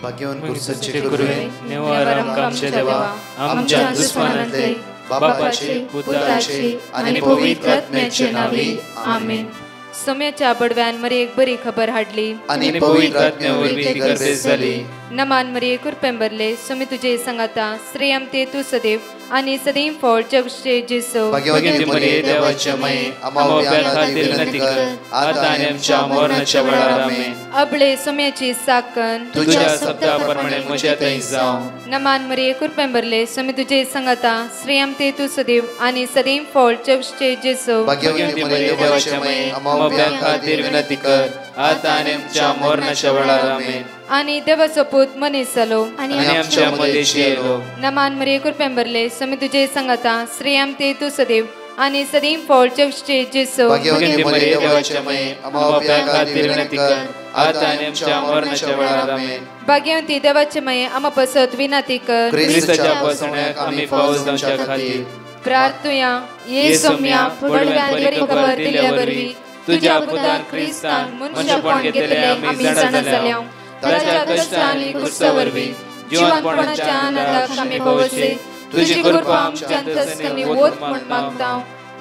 भाग्यवान कुर्सचे कुरुवे निवार आमच्या देवा आमच्या दुश्मनांतले बापाचे पुत्राचे आणि पवित्र आत्म्याचे नावे आमेन. सोम्याच्या बडव्यान मरी एक बरी खबर हाडली आणि पवित्र आत्म्यावर ती गर्भेस झाली. नमान मरी कुरपेंबरले सोमी तुझे संगाता श्रेयम ते तू सदैव आणि सदैव फळ जगचे जेसो. भाग्यवती मरिये देवाच्या माये आम्हा खातीर विनंती कर आता आणि आमच्या मरणाच्या वेळार आमेन. अबळे सोम्याची साकन तुझ्या शब्दाप्रमाणे म्हज्या थंय जावं. नमान मरी कुरपेंबरले सोमी तुझे संगाता श्रेयम ते तू सदैव आणि सदैव फळ जगचे जेसो. भाग्यवती मरिये देवाच्या माये आम्हा खातीर विनंती कर आता आणि आमच्या मरणाच्या वेळार आमेन. आणि देवाचो पूत मनीस जालो आणि आमच्या मदेशी येलो. नमान मरी कुरपेंबरले सोमी तुझे संगाता श्रेयम ते तू सदैव आणि सदैव फळ जगचे जेसो. भाग्यवती मरिये देवाच्या माये आम्हा खातीर विनंती कर आता आणि आमच्या मरणाच्या वेळार आमेन. भाग्यवती देवाचे माये आम्हा पसत विनंती कर ख्रिस्ताच्या पसण्याक आम्ही पावस जावच्या खातीर प्रार्थुया. ये सोम्या बडव्यान बरी खबर दिल्या वरवी तुझ्या पुतान ख्रिस्तान मनुष्यपण घेतले आम्ही जाणा जाल्या. ताच्या कष्टांनी कुर्सावरवी जीवनपणाच्या आनंदाक आम्ही पावसे. तुझी कृपा आमच्या अंतस्करणी वोत म्हण मागता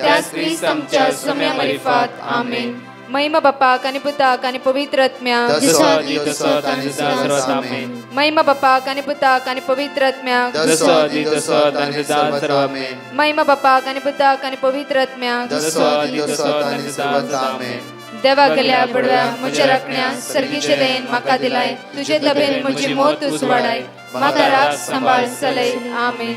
त्याच ख्रिस्त आमच्या सोम्या मरिफात आमेन. महिमा बापाक आणि पुताक आणि पवित्र आत्म्याक महिमा बापाक आणि पुताक आणि पवित्र आत्म्याक महिमा बापाक आणि पुताक आणि पवित्र आत्म्याक देवा गेल्या बडव्या म्हज्या राखण्या सर्गीचे देन म्हाका दिलाय. तुझे तबेन म्हजी मोत तूं वाडाय म्हाका राख सांबाळ चलय आमेन.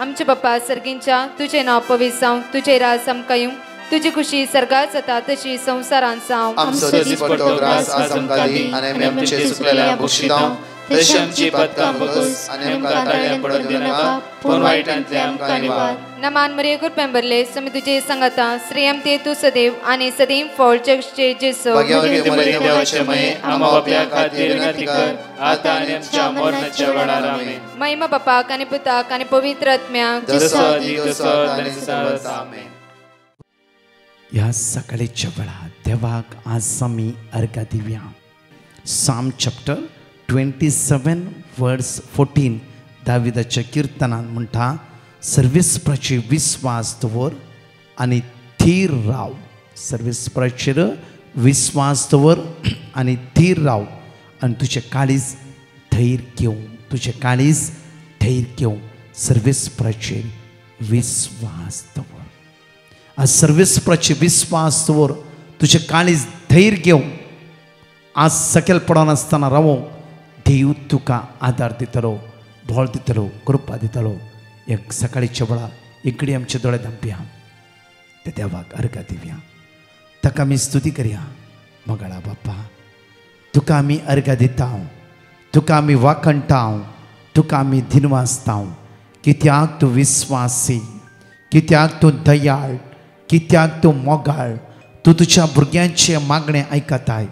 आमचे बापा सर्गींच्या तुझे नाव पवित्र जावं तुझे राज आमकां येवं तुझी खुशी सर्गात जाता तशी संसारांत जावं. आमचो दिसपट्टो ग्रास आज आमकां दी आनी आमी आमचे सुकलेल्या बक्षितांव तशी आमची पातकां बगस आनी आमकां ताळ्यां पडोवंक दिनाका पूण वायटांतले आमकां निवार. नमान मरिये कुरपेंबरले सोमी तुझे संगाता श्रेयम ते तू सदैव आणि सदैव फळ जगचे जेसो. भाग्यवती मरिये देवाचे माये आम्हा बापया खातीर विनंती कर आता आनी आमच्या मरणाच्या वेळार आमेन. महिमा बापाक आणि पुताक आणि पवित्र आत्म्याक आमेन. ह्या सकाळीच्या वेळार देवाक आज आमी अर्घ्य दिवया. साम चॅप्टर 27 वर्स 14 दाविदाच्या कीर्तनान म्हणटा सर्वेस्पराचेर विस्वास दवर आनी थीर राव. सर्वेस्पराचेर विस्वास दवर आनी थीर राव आनी तुजें काळीज धैर्य घेवं. तुजें काळीज धैर्य घेवं. सर्वेस्पराचेर विस्वास दवर. आज सर्वेस्पराचेर विस्वास दवर. तुजें काळीज धैर्य घेवं. आज सकयल पडोन आसतना रावो. देव तुका आदार दितलो ढोळ दितलो कृपा दितलो. एक सकाळीच्या वेळार इकडे आमचे दोळे धांपया ते देवाक अर्घ्य दिवया. ताका आमी स्तुती करया. मंगळा बापा तुका आमी अर्घ्य दिता. तुका आमी वाखणटा. तुका आमी दिनवासता. कित्याक तूं विस्वासी. कित्याक तूं दयाळ. कित्याक तूं मोगाळ. तूं तुज्या भुरग्यांचे मागणें आयकताय.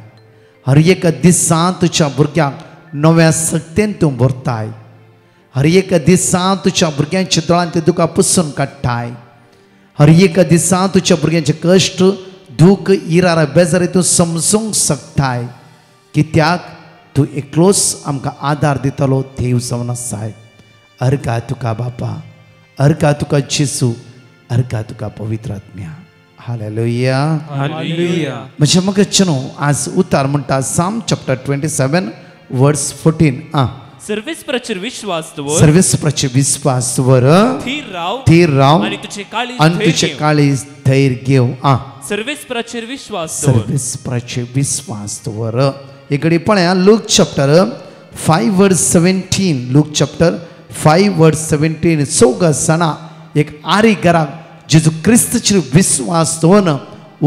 हर एक दिसा तुज्या भुरग्यांक नव्या सक्तेन तूं भरताय. हर एक दिसा तुज्या भुरग्यांच्या दोळ्यांत तुका पुसून काडटाय. हर एक दिसा तुज्या भुरग्यांचे कश्ट दूख इरार बेजारी तूं समजूंक शकताय. कित्याक तूं एकलोच आमकां आदार दितलो देव जावन आसाय. अर्घ्य तुका बापा. अर्घ्य तुका जेसू. अर्घ्य तुका पवित्र आत्म्या. Hallelujah hallelujah. म्हणजे मग चनो आज उतार म्हणटा साम चॅप्टर 27 वर्स 14. सर्वेस्पराचेर विश्वास दवर. सर्वेस्पराचेर विश्वास दवर. थीर राव आनी तुजें काळीज धैर्य घेव. सर्वेस्पराचेर विश्वास दवर. सर्वेस्पराचेर विश्वास दवर. इकडे पळया लूक चॅप्टर 5 वर्स 17. लूक चॅप्टर 5 वर्स 17. 4 जाणां एक आरी घराक जेजू क्रिस्तचेर विश्वास दवरन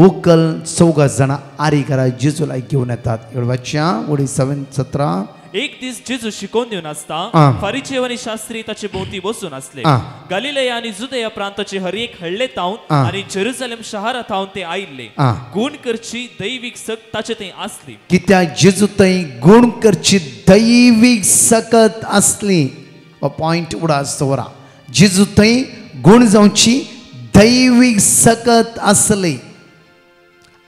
उकल 4 जाणां आरी घरा जेजूला घेवन येतात. वाच्या उडी 7:17. एक दीस जेजू शिकोवन दिवन आसता फारिसेय आनी शास्त्री ताचे भोवती बसून आसले. गलिलया आनी जुदेया प्रांताचे हर एक हळ्ळे तावन आनी जेरुसलेम शहरांत तावन ते आयिल्ले. गुण करची दैवीक सक्त ताचे थंय आसली. कित्याक जेजू थंय गुण करची दैवीक सकत आसली. हो पॉइंट उडास दवरा. जेजू थंय गुण जावची दैवीक सकत आसली.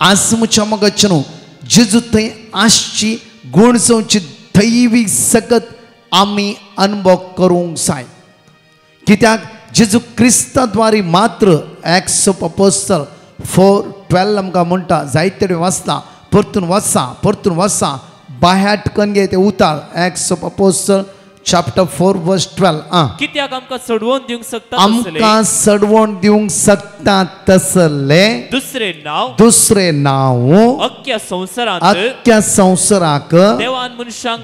आज म्हज्या मगचनो जेजू थंय आसची गुण जावची दैवीक सकत आमी अनुभव करूंक जाय कित्याक जेजू क्रिस्ताद्वारे मात्र एक्ट्स ऑफ अपोस्टल 4:12 आमकां म्हणटा जायते वाचता परतून वाचा बाह्याट कणगे ते उतार एक्ट्स ऑफ अपोस्टल chapter 4:12 कित्याक आमकां सडवून दिवंक शकता आमकां सडवून दिवंक शकता तसले दुसरे नाव अख्ख्या संवसाराक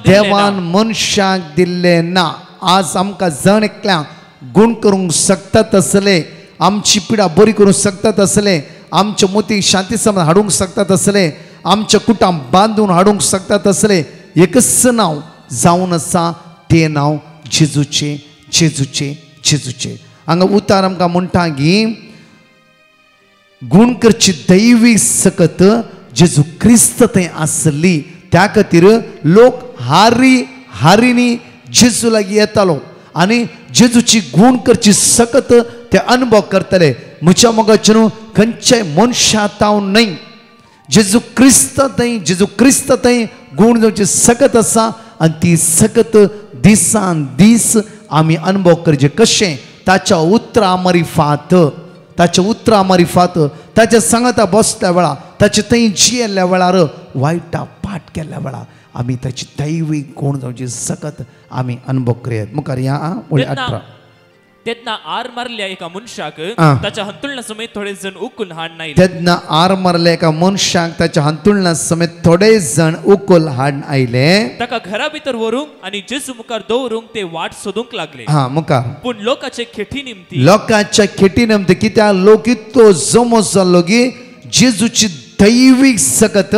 देवान मनशाक दिल्ले ना आज आमकां जण एकल्यांक गुण करूंक शकता तसले आमची पिडा बरी करूंक शकता तसले आमच्या मोती शांती समाधान हाडूंक शकता तसले आमच्या कुटुंब बांधून हाडूंक शकता तसले एकच नाव जावन आसा ते नाव जेजूचे हांगा उतार आमकां म्हणटा की गुण करची दैवी सकत जेजू क्रिस्त थंय आसली त्या खातीर लोक हारीनी जेजू लागीं येतालो आनी जेजूची गुण करची सकत ते अनुभव करतले म्हज्या मोगाचे न्हू खंयच्याय मनशा ताव न्हय जेजू क्रिस्त थंय गुण जावची सकत आसा आनी ती सकत दिसान दीस आमी अनुभव करचे कशें ताच्या उतरां मारिफात ताच्या सांगाता बसल्या वेळार ताचे थंय जियेल्ल्या वेळार वायटा पाठ केल्ल्या वेळार आमी ताची दैवी गुण जावची सकत आमी अनुभव करयात मुखार या 18 तेन्ना आर मारल्या एका मनशाक ताच्या हंतुळणा समेत थोडे जण उखून हाडून आयले तेन्ना आर मारल्या एका मनशाक ताच्या हंतुळणा समेत थोडे जण उखून हाडून आयले ताका घरा भितर व्हरूंक आनी जेजू मुखार दवरूंक ते वाट सोदूंक लागले मुखार पूण लोकांच्या खेटी निमती कित्याक लोक इतलो जमो जाल्लो की जेजूची दैवीक सकत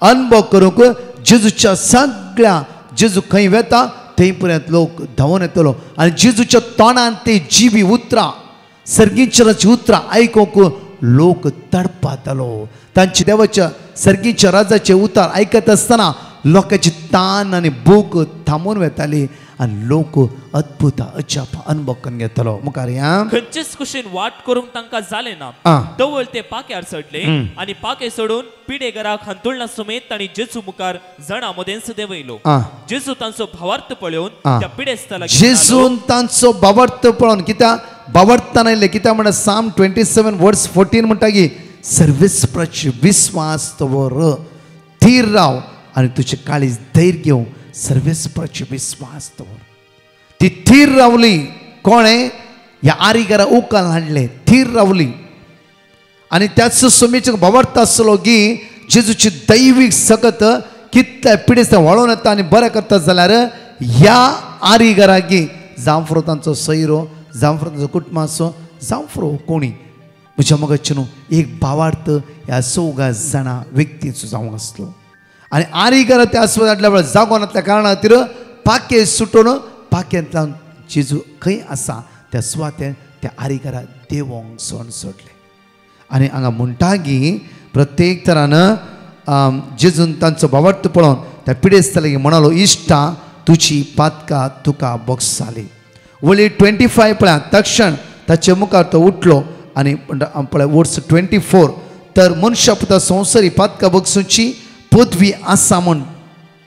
अनुभव करूंक जेजूच्या सगळ्या जेजू खंय वेता थंय पर्यंत लोक धांवून येतलो आनी जेजूच्या तोंडान ते जिवी उतरां सर्गीचराची उतरां आयकूंक लोक तडपातालो तांचे देवाच्या सर्गीच्या राजाचे उतार आयकत आसतना लोकांची तान आनी भूक थांबून वेताली आनी लोक अद्भुत अजाप अनुभव करून घेतालो मुखार या खंयचेच कुशीन वाट करूंक तांकां जालें ना तवळ ते पाक्यार चडले आनी पाके सोडून पिडे घराक हंतुळणा समेत तांणी जेजू मुखार जणा मदेंच देवयलो जेजू तांचो भावार्थ पळोवन त्या पिडेस्ताला जेजून तांचो भावार्थ पळोवन कित्याक भावार्थान आयले कित्याक म्हणटा साम 27:14 म्हणटा की सर्वेस्पराचे विस्वास दवर थीर राव आनी तुजे काळीज धैर्य घेवं सर्वेस्पराचे विस्वास दवर ती थीर रावली कोणे ह्या आरिगरा उखाल हाडले थीर रावली आनी त्याच सोमेचो भावार्थ आसलो की जेजूची दैवीक सकत कितल्या पिडेस्तां वळोवन येता आनी बरें करता जाल्यार ह्या आरिगराकी जावं फुरो तांचो सैरो जावं फुरो तांचो कुटुंबाचो जावं फुरो कोणी म्हज्या मोगाचे न्हू एक भावार्थ ह्या 4 जाणां व्यक्तीचो जावंक आसलो आनी आरिगरा त्या आस्वादांतल्या वेळार जागोन नासल्या कारणा खातीर पाके सुटोवन पाक्यांतल्यान जेजू खंय आसा त्या सुवातेर त्या आरिगरा देवोंक सोडले आनी हांगा म्हणटा की प्रत्येक तरान जेजून तांचो भावार्थ पळोवन त्या पिडेस्तालें म्हणालो इश्टा तुजी पातकां तुका बक्षाली वळी 25 पळय तक्षण ताचे मुखार तो उठलो आनी पळय वर्स 24 तर मनशा पुता संवसारी पातकां बक्षुची पदवी आसा म्हूण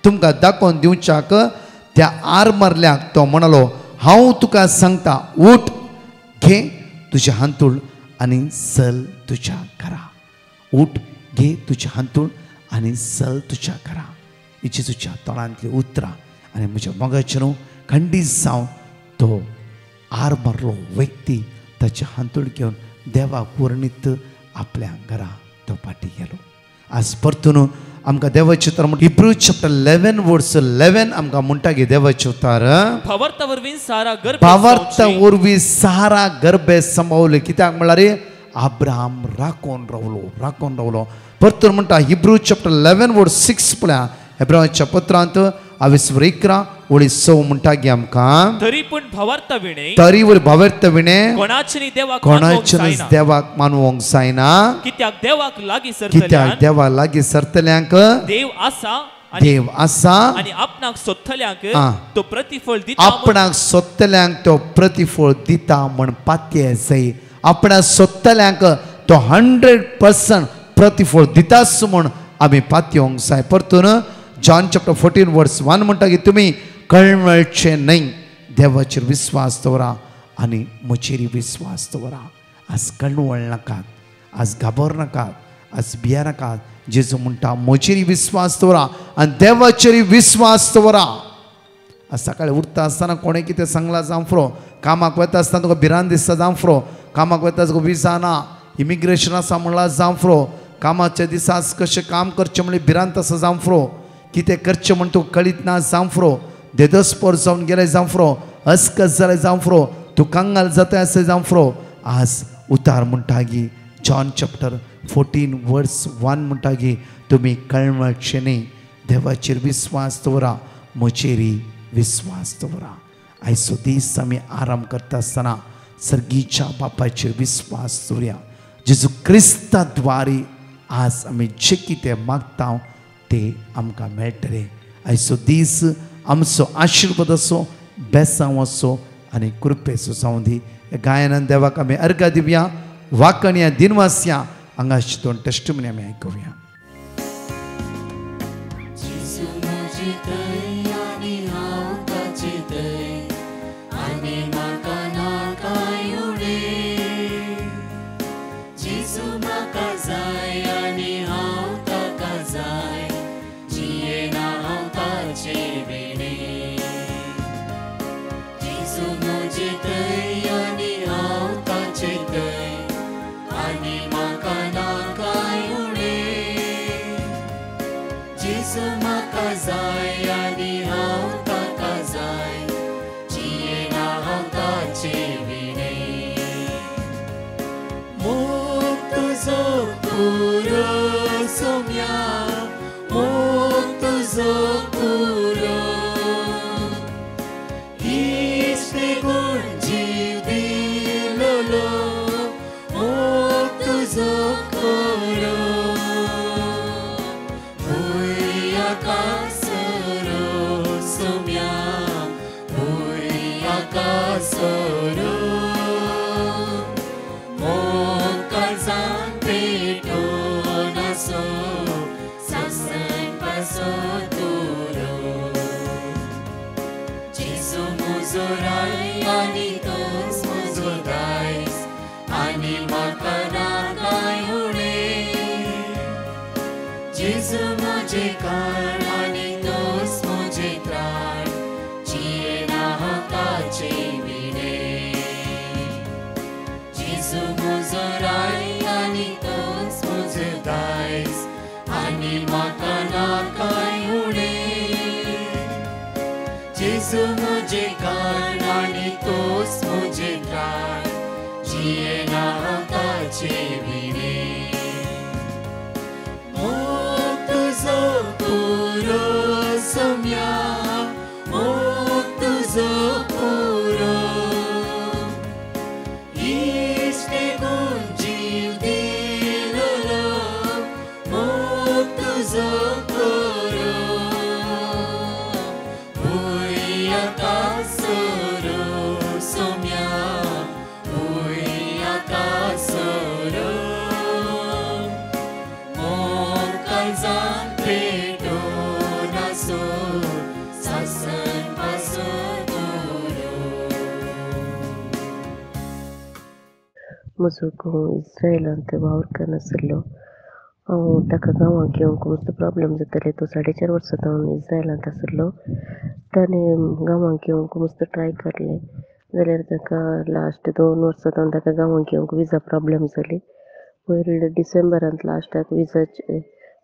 तुमकां दाखोवन दिवच्याक त्या आरमारल्याक तो म्हणालो हांव तुका सांगता उठ घे तुजें हांतूळ आनी चल तुज्या घरा उठ घे तुजें हांतूळ आनी चल तुज्या घरा ही जेजूच्या तोंडांतली उतरां आनी म्हज्या मोगाचें न्हू खंडीत जावन तो आर मारलो व्यक्ती ताचे हांतूळ घेवन देवाक वर्णीत आपल्या घरा तो फाटी गेलो आज परतून आमकां देवाचें उतार म्हणटा हिब्रू चॅप्टर 11 वर्स 11 आमकां म्हणटा की देवाचें उतार भावार्था वरवीं सारा गर्भे सांबाळले कित्याक म्हळ्यार अब्राहम राखून रावलो परतून म्हणटा हिब्रू चॅप्टर 11 वर्स 6 पळया हेब्रायच्या पत्रांत 21:6 म्हणटा की आमकां तरी भावार्थ विणे कोणाचें देवाक मानवंक जायना कित्याक देवाक लागीं सरतल्यांक देव आसा आनी आपणाक सोदतल्यांक तो प्रतिफळ दिता म्हण पातये जाय आपणाक सोदतल्यांक तो 100% प्रतिफळ दिताच म्हूण आमी पातयोंक जाय परतून जॉन चॅप्टर 14 वर्स 1 म्हणटा की तुमी कळमळचे नाही. देवाचेर विश्वास दवरा आनी म्हजेर विश्वास दवरा. आज कळवळ नाकात, आज घाबर नाकात, आज भिया नाकात. जेजू म्हणटा म्हजेर विश्वास दवरा आनी देवाचेर विश्वास दवरा. आज सकाळी उठता आसतना कोणें कितें सांगलां जावं कामाक वता आसतना तुका भिरांत दिसता जावं कामाक वता तुका विजा ना, इमिग्रेशन आसा म्हणल्यार जावं कामाच्या दिसा कशें काम करचें म्हणल्यार भिरांत आसा जावं कितें करचें म्हण तुका कळीत ना जावं देदस्पर जावन गेलें जावं अस्कस जालें जावं तूं कांगाल जाता आसलें जावं आज उतार म्हणटा की जॉन चॅप्टर 14:1 म्हणटा की तुमी कळमळचें न्ही, देवाचेर विश्वास दवरा, म्हजेर विश्वास दवरा. आयचो दीस आमी आराम करता आसतना सर्गीच्या बापाचेर विश्वास दवरया. जेजू क्रिस्ता द्वारे आज आमी जे कितें मागता तें आमकां मेळटलें. आयचो दीस आमचो आशिर्वाद असो, बेसांव असो आनी कृपेचो जावं दी. गायनान देवाक आमी अर्घ दिवया. वाकण्या दिनवासिया हांगाची 2 टेस्टिमनी आमी आयकुया. म्हजो घोव इस्रायलांत ते वावर करनासलो. हांव ताका गांवांक येवंक मातसो प्रॉब्लेम जाताले. तो 4.5 वर्सां हांव इस्रायलांत आसलो. ताणें गांवांक येवंक मस्त ट्राय केलें, जाल्यार ताका लास्ट 2 वर्सां ताका गांवांक येवंक विजा प्रॉब्लेम जाली. पयर डिसेंबरांत लास्टाक विजाचे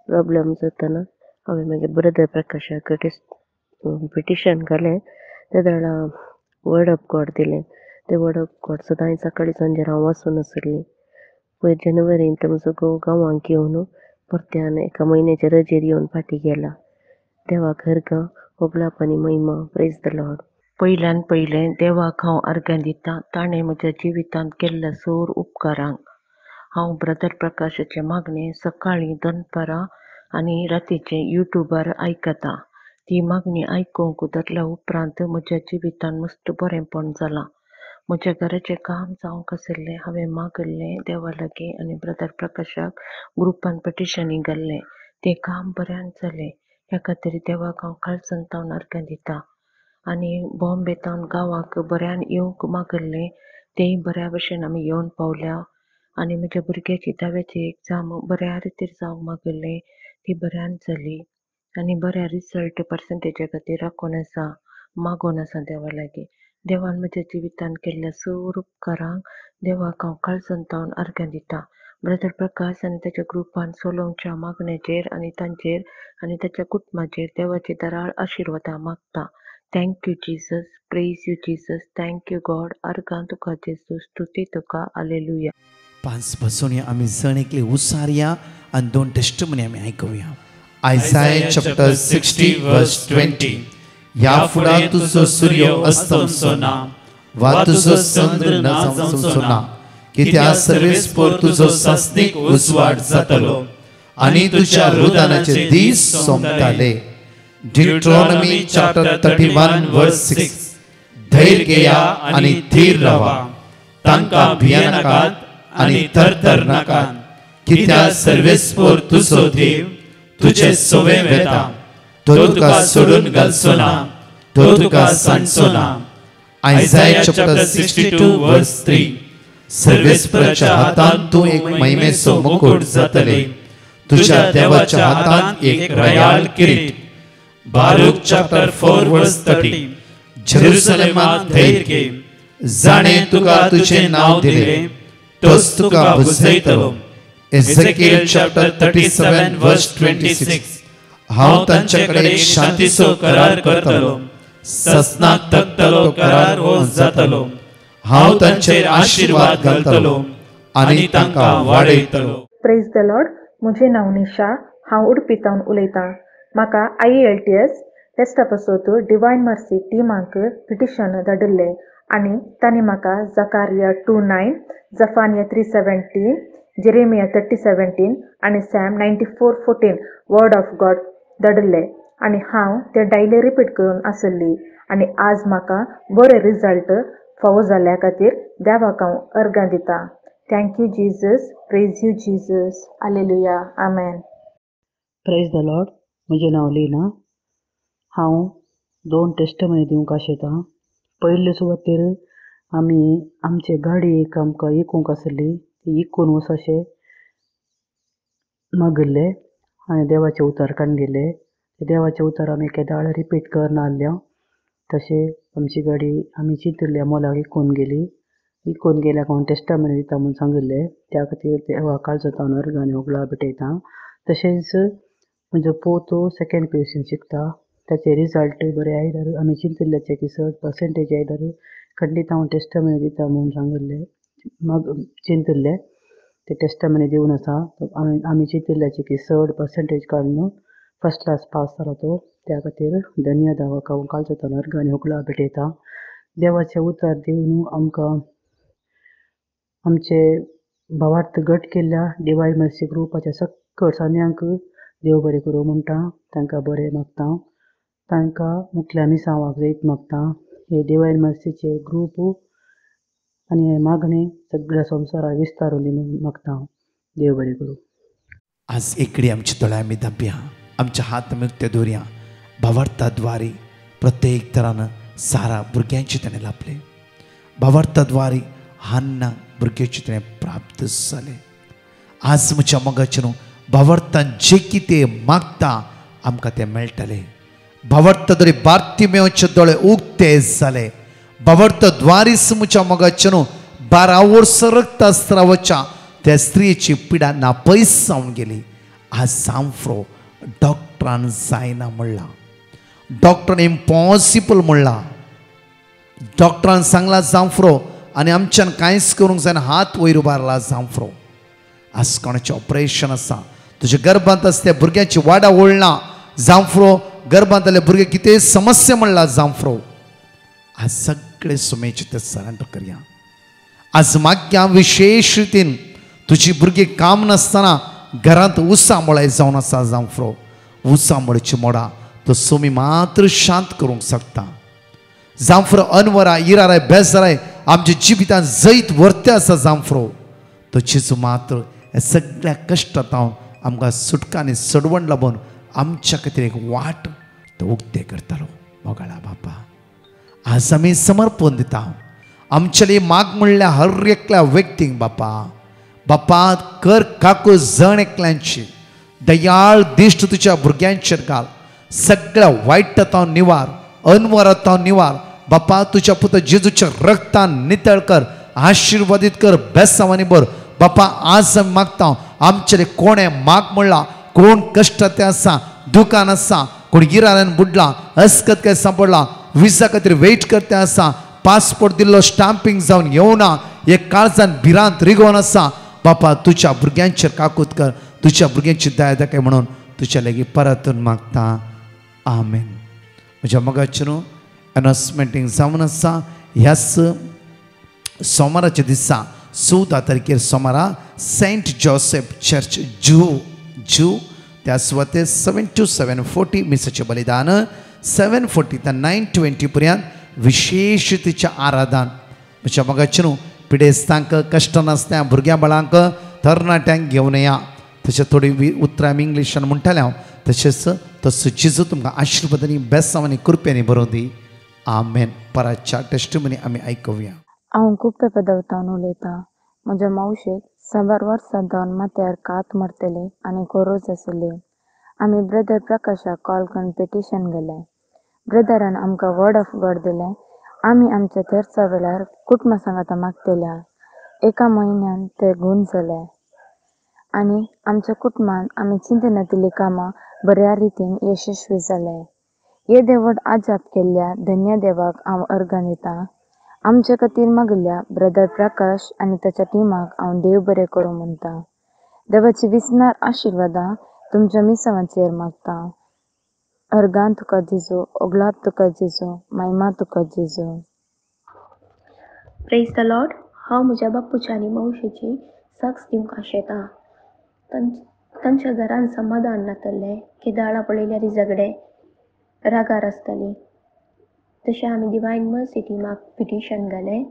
प्रॉब्लेम जातना हांवें मागीर ब्रदर प्रकाशाक पिटिशन घालें. त्या वेळा वर्ड ऑफ गॉड दिलें. ते वर्ड ऑफ गॉड सदां हांवें सकाळी सांजेर हांव वाचून आसली. पयर जानेवारींत म्हजो घोव गांवांक येवन परत्यान 1 म्हयन्याच्या रजेर येवन फाटीं गेला. देवाक अर्घ, होगलाप आनी महिमा. Praise the Lord. पयल्यान पयलें देवाक हांव अर्घ दितां ताणें म्हज्या जिवितांत केल्ल्या सगळ्या उपकारांक. हांव ब्रदर प्रकाशाचें मागणें सकाळीं दनपारां आनी रातीचें यूट्यूबार आयकतां. ती मागणी आयकूंक धरल्या उपरांत म्हज्या जिवितांत मस्त बरेंपण जालां. म्हज्या घराचें काम जावंक आशिल्लें. हांवें मागलें देवा लागीं आनी ब्रदर प्रकाशाक ग्रुपान पिटिशनी घाल्लें. तें काम बऱ्यान जालें. ह्या खातीर देवाक हांव काळजांतल्यान अर्घ दितां. आनी बॉम्बेतावन गांवाक बऱ्यान येवंक मागल्लें तेंय बऱ्या भशेन आमी येवन पावल्या. आनी म्हज्या भुरग्याची धाव्याची एग्जाम बऱ्या रितीन जावंक मागल्लें ती बऱ्यान जाली. आनी बऱ्या रिजल्ट पर्संटेजा खातीर राखून आसा, मागोन आसा देवा लागीं. देवान म्हज्या जिवितान केल्ल्या सगळ्या उपकारांक देवाक हांव काळजांतावन अर्घ्यां दिता. ब्रदर प्रकाश आनी ताच्या ग्रुपान सोलोंगच्या मागण्याचेर आनी तांचेर आनी ताच्या कुटुंबाचेर देवाची दराळ आशिर्वादां मागता. Thank you Jesus, praise you Jesus, thank you God. अर्घां तुका जेजू, स्तुती तुका, हालेलुया. 5 बसून आम्ही जण एकले उसारया आणि 2 टेस्टमनी आम्ही ऐकूया. आयसाया चॅप्टर 60 वर्स 20. या फुडा तुझो सूर्य अस्तमचो ना वा तुझो चंद्र नाचमचो ना, कित्याक सर्वेस्पर तुझो सासनीक उजवाड जातलो आनी तुझ्या रुदानाचे दीस सोंपताले. Deuteronomy chapter 31 verse 6. धैर्य घेया आनी थीर रावा, तांकां भिये नाकात आनी थरथर नाकात, कित्याक सर्वेस्पर तुजो देव तुझे सोवे वेता. तो तुका सोडून घालचो ना, तो तुका सांडचो ना. आयसाया चॅप्टर 62 वर्स 3. सर्वेस्पराच्या हातान तू एक महिमेचो मुकुट जातले, तुझ्या देवाच्या हातान एक रयाळ किरीट. बारूक चॅप्टर 4 वर्स 30. जेरुसलेमात धैर्य घे, जाणे तुका तुझे नाव दिले, तोच तुका बुजयतलो. एझेकिएल चॅप्टर 37 वर्स 26. हांव तांचेकडे एक शांतीचो करार करतलो, ससनाक तकतलो करार हो जातलो. हांव तांचेर आशीर्वाद घालतलो आनी तांकां वाडयतलो. Praise the Lord. म्हजें नांव निशा, हांव उडपीतावन उलयतां. म्हाका IELTS टेस्टा पासत डिवायन मर्सी टिमाक पिटिशन धाडिल्लें आनी तांणी म्हाका जकारिया 2:9, जफानिया 3:17, जेरेमिया 30:17 आनी सॅम 94:14 वर्ड ऑफ गॉड धाडिल्लें आनी हांव ते डायली रिपीट करून आसली. आनी आज म्हाका बरे रिजल्ट फावो जाल्ल्या खातीर देवाक हांव अर्घां दिता. Thank you Jesus, praise you Jesus, hallelujah, amen. Praise the Lord. म्हजें नांव लीना. हांव 2 टेस्टमनी दिवंक आशेतां. पयले सुवातेर आमी आमचे गाडी एक आमकां इकूंक आसली, ती इकून वचशें मागल्ले आनी देवाचे उतार काडून गेले. देवाचे उतार आमी केदाळ रिपीट करना आसल्या. तशें आमची गाडी आमी चिंतिल्ल्या मोलाक इकून गेली. इकून गेल्याक हांव टेस्टामनी दिता म्हूण सांगिल्लें. त्या खातीर देवा काळजांतावन अर्घां आनी होगळा भेटयतां. तशेंच म्हजो पोतो 2nd PUC शिकता. ताचे रिजल्ट बरे आयल्यार आमी चिंतिल्ल्याचे की 100% आयल्यार खंडीत हांव टेस्टामनी दिता म्हूण सांगिल्लें. चिंतिल्लें ते टेस्टामनी दिवन आसा. आमी चिंतिल्ल्याचे की 100% काडून फर्स्ट क्लास पास जालो तो. त्या खातीर धन्यवाद हांव काळजांतावन अर्घां आनी होगळा भेटयतां. देवाचे उतार दिवन आमकां आमचे भावार्थ गट केल्ल्या डिवायन मर्सी ग्रुपाच्या सकट सान्यांक देव बरें करूं म्हणटा. तांकां बरें मागता. तांकां मुखल्या मिसांवाक जैत मागता. हे डिवायन मर्सीचे ग्रूप आनी हे मागणे सगळ्या संवसाराक विस्तारून दी म्हूण मागता. देव बरें करूं. आज एकडी आमची दोळ्या आमी धांपया, आमच्या हात आमी उक्ते दवरया. भावार्थाद्वारे प्रत्येक तरान सारा भुरग्यांची ताणें लाभले. भावार्थाद्वारे हान्ना भुरग्याची ताणें प्राप्त जाले. आज म्हज्या मोगाचे न्हू, भावार्थान जे कितें मागता आमकां तें मेळटलें. भावार्थाद्वारे बार्तिमेवचे दोळे उक्ते जाले. भावार्थाद्वारेच म्हज्या मोगाचे न्हू 12 वर्सां रगत स्त्रावाच्या त्या स्त्रियेची पिडा नापयस जावन गेली. आज सांफ्रो डॉक्टरान जायना म्हणला, डॉक्टरान इम्पॉसिबल म्हणला. डॉक्टरान सांगला सांफ्रो आनी आमच्यान कांयच करूंक जायना, हात वयर उबारला सांफ्रो. आज कोणाचें ऑपरेशन आसा, तुज्या गर्भांत आसा त्या भुरग्याची वाडा ओळना जांफ्रो, गर्भांतले भुरगे कितें समस्या म्हणला जांफ्रो. आज सगळे सुमेचे ते सरेंडर करया. आज माग्या विशेष रितीन तुजी भुरगीं काम नासतना घरांत उसांबळाय जावन आसा जांफ्रो. उसांबळची मोडा तो सुमी मात्र शांत करूंक शकता. जांफ्रो अनवराय इराराय बेजाराय आमच्या जिवितांत जैत वर्ते आसा जांफ्रो. तो जेजू मात्र हे सगळ्या कश्टांतावन आमकां सुटका आनी सडवण लाभून आमच्या खातीर एक वाट तो उक्ते करतालो. मोगाळा बापा आज आमी समर्पण दिता आमचेली माग म्हणल्या हर एकल्या व्यक्तीक बापा कर काकू जण एकल्यांची दयाळ दिश्ट तुझ्या भुरग्यांचेर घाल सगळ्या वायटांत निवार अनवरात निवार बापा तुझ्या पुत्र जेजूच्या रक्तान नितळ कर आशीर्वादित कर बेसावानी बर बापा आज आमी मागता आमचे कोणे माग म्हणला कोण कष्टाते आसा दुकान आसा कोण गिराऱ्यान बुडला अस्कत काय सांपडला विजा खातीर वेट करते आसा पासपोर्ट दिल्लो स्टाम्पिंग जावन येवना एक काळजान भिरांत रिगोवन आसा बापा तुझ्या भुरग्यांचेर काकूत कर तुझ्या भुरग्यांची दया दाखय म्हणून तुझ्या लागीं परतून मागता आमेन. म्हज्या मोगाचेर अनाउन्समेंटींग जावन आसा ह्याच सोमाराच्या दिसा 14 तारखेर सोमारा सेंट जोसेफ चर्च जू त्या सुवातेर 7 to 7:40 मिसाचें बलिदान 7:40 ते 9:20 पर्यंत विशेष तिच्या आराधन म्हज्या मोगाचेर पिडेस्तांक कश्ट नासत्या भुरग्यां बाळांक तरणाट्यांक घेवन या तशें थोडी उतरां आमी इंग्लिशान म्हणटाले हांव तशेंच तसो जेजू तुमकां आशिर्वादांनी बेसांवांनी कृपेनी बरोवन दी आमेन. पराच्या टेस्टिमनी आमी आयकुया. हांव खूब पेपदावतावन उलयतां. म्हज्या मावशेक 7 वर्सां जावन माथ्यार कात मारतले आनी कोरोज आसले. आमी ब्रदर प्रकाशाक कॉल करून पिटिशन गेले. ब्रदरान आमकां वर्ड ऑफ गॉड दिलें. आमी आमच्या तेरसा वेळार कुटुंबा सांगाता मागतल्या. एका म्हयन्यान ते गूण जाले आनी आमच्या कुटुंबान आमी चिंतनातली कामां बऱ्या रितीन यशस्वी जाले. हे देवड आजाप केल्ल्या धन्य देवाक हांव अर्गां दितां. आमचे खातीर मागल्या ब्रदर प्रकाश आनी ताच्या टिमाक हांव देव बरें करूं म्हणटा. देवाची विस्नार आशिर्वादां तुमच्या मिसावांचेर मागता. अर्गां तुका जेजू, ओगलाप तुका जेजू, महिमा तुका जेजू. Praise the Lord. हांव म्हज्या बापूच्या आनी मावशेची साक्स दिवंक आशेतां. तांच्या घरान समाधान नातलें. केदाळा पळयल्यार झगडे रागार आसताली. तशें आमी डिवायन मर्सी टिमाक पिटिशन घालें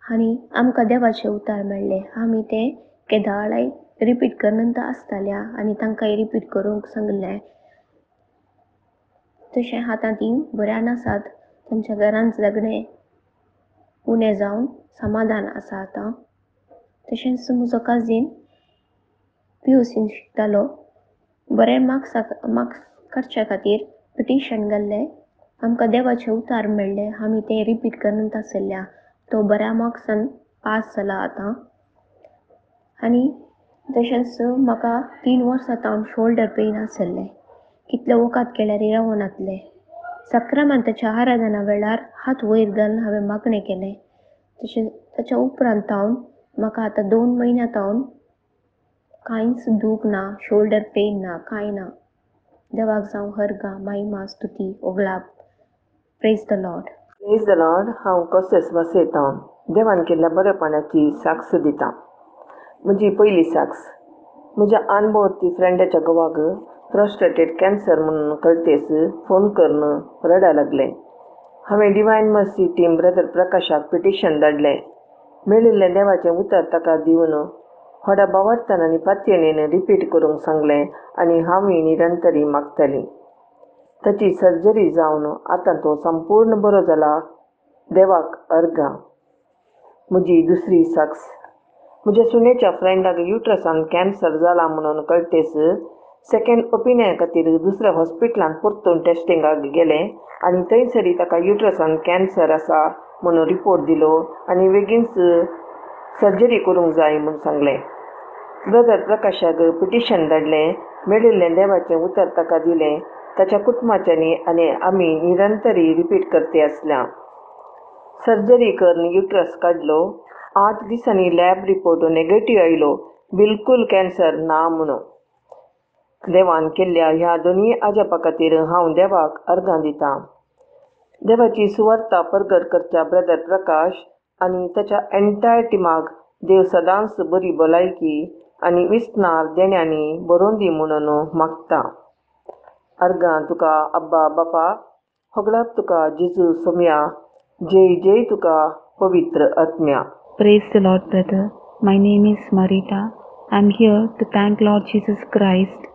आनी आमकां देवाचे उतार मेळ्ळे. आमी ते केदाळाय रिपीट करनंत आसताल्या आनी तांकांय रिपीट करूंक सांगलें. तशें आतां तीं बऱ्यान आसात. तांच्या घरान झगडे उणें जावन समाधान आसा आतां. तशेंच म्हजो काजीन PUC शिकतालो. बरें मार्क्स काडच्या खातीर पिटिशन घाल्लें. आमकां देवाचे उतार मेळ्ळे. आमी ते रिपीट करनंत आसल्या. तो बऱ्या मार्क्सान पास जाला आतां. आनी तशेंच म्हाका 3 वर्सां जावन शोल्डर पेन आसलें. कितले वकात केल्यार रावनातले. सक्रामांताच्या आराधना वेळार हात वयर घालून हांवें मागणें केलें. तशें ताच्या उपरांत जावन म्हाका आतां 2 म्हयन्यां जावन कांयच दूख ना, शोल्डर पेन ना, कांय ना. देवाक जावं हरगां, महिमा, स्तुती, ओगलाप. Praise the Lord. Praise the Lord. हांव कसेस वसयतां देवान केल्ल्या बरेपणाची साक्ष दितां. म्हजी पयली साक्ष. म्हज्या अनभवती फ्रेंडाच्या घोवाक प्रोस्टेटेट कॅन्सर म्हणून कळटेस फोन करून रडा लागलें. हांवें डिवायन मर्सी टीम ब्रदर प्रकाशाक पिटिशन धाडलें. मेळिल्लें देवाचें उतर ताका दिवन व्हडा बावडतान आनी पातयेन रिपीट करूंक सांगलें आनी हांवूय निरंतरी मागतालीं. ताची सर्जरी जावन आतां तो संपूर्ण बरो जाला. देवाक अर्गां. म्हजी दुसरी साक्ष. म्हज्या सुनेच्या फ्रेंडाक युट्रसान कॅन्सर जाला म्हणून कळटेस सेकंड ओपिनियन खातीर दुसऱ्या हॉस्पिटलांत परतून टेस्टिंगाक गेलें आनी थंयसरी ताका युट्रसान कॅन्सर आसा म्हणून रिपोर्ट दिलो आनी बेगीनच सर्जरी करूंक जाय म्हूण सांगलें. ब्रदर प्रकाशाक पिटिशन धाडलें. मेळिल्लें देवाचें उतर ताका दिलें. ताच्या कुटुंबाच्यांनी आनी आमी निरंतरी रिपीट करते आसल्या. सर्जरी करून युट्रस काडलो. 8 दिसांनी लॅब रिपोर्ट नेगेटिव्ह आयलो. बिलकूल कॅन्सर ना म्हणून. देवान केल्ल्या ह्या दोनी आजापा खातीर हांव देवाक अर्गां दितां. देवाची सुवार्ता प्रगट करच्या ब्रदर प्रकाश आनी ताच्या एंटायर टिमाक देव सदांच बरी भलायकी आनी विस्नार देण्यांनी बरोवन दी म्हणून मागता. अर्गां तुका अब्बा बापा. होगलाप तुका जेजू सोम्या. जय जय तुका पवित्र आत्म्या. Praise the Lord, brother. My name is Marita. I'm here to thank Lord Jesus Christ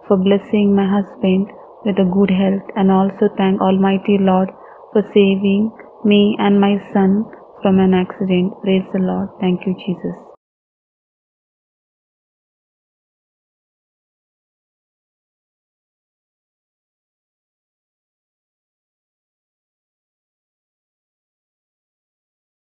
for blessing my husband with a good health and also thank Almighty Lord for saving me and my son from an accident. Praise the Lord. Thank you, Jesus.